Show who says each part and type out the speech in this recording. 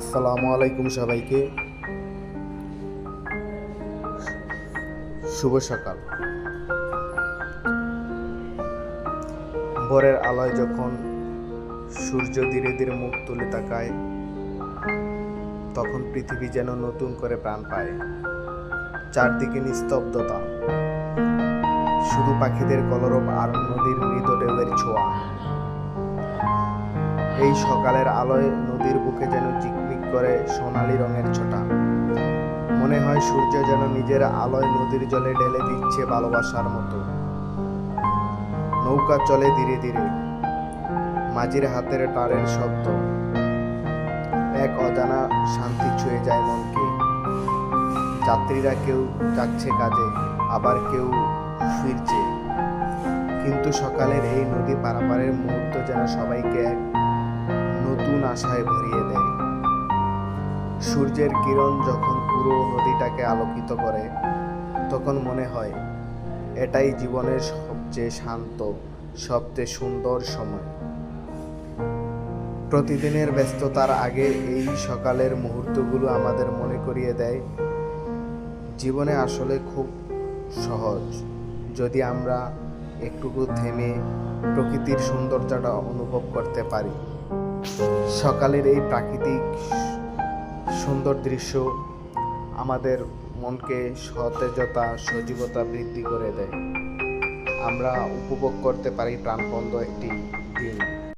Speaker 1: আসসালামু আলাইকুম সবাইকে। শুভ সকাল। ভোরের আলোয় যখন সূর্য ধীরে ধীরে মুখ তুলে তাকায়, তখন পৃথিবী যেন নতুন করে প্রাণ পায়। চারদিকে নিস্তব্ধতা, শুধু পাখিদের কলরব আর নদীর মৃদু ঢেউয়ের ছোঁয়া। এই সকালের আলোয় নদীর বুকে যেন ঝিকমিক করে সোনালি রঙের ছোটা। মনে হয় সূর্য যেন নিজের আলোয় নদীর জলে ঢেলে দিচ্ছে ভালোবাসার মতো। নৌকা চলে ধীরে ধীরে, মাঝির হাতের তারের শব্দ এক অজানা শান্তি ছুঁয়ে যায় মনকে। যাত্রীরা কেউ যাচ্ছে কাজে, আবার কেউ ফিরছে, কিন্তু সকালের এই নদী পারাপারের মুহূর্ত যেন সবাইকে এক নতুন আশায় ভরিয়ে দেয়। সূর্যের কিরণ যখন পুরো নদীটাকে আলোকিত করে, তখন মনে হয় এটাই জীবনের সবচেয়ে শান্ত, সবচেয়ে সুন্দর সময়। প্রতিদিনের ব্যস্ততার আগে এই সকালের মুহূর্তগুলো আমাদের মনে করিয়ে দেয় জীবনে আসলে খুব সহজ, যদি আমরা একটুকু থেমে প্রকৃতির সৌন্দর্যটা অনুভব করতে পারি। সকালের এই প্রাকৃতিক সুন্দর দৃশ্য আমাদের মনকে সতেজতা, সজীবতা বৃদ্ধি করে দেয়। আমরা উপভোগ করতে পারি প্রাণবন্ত একটি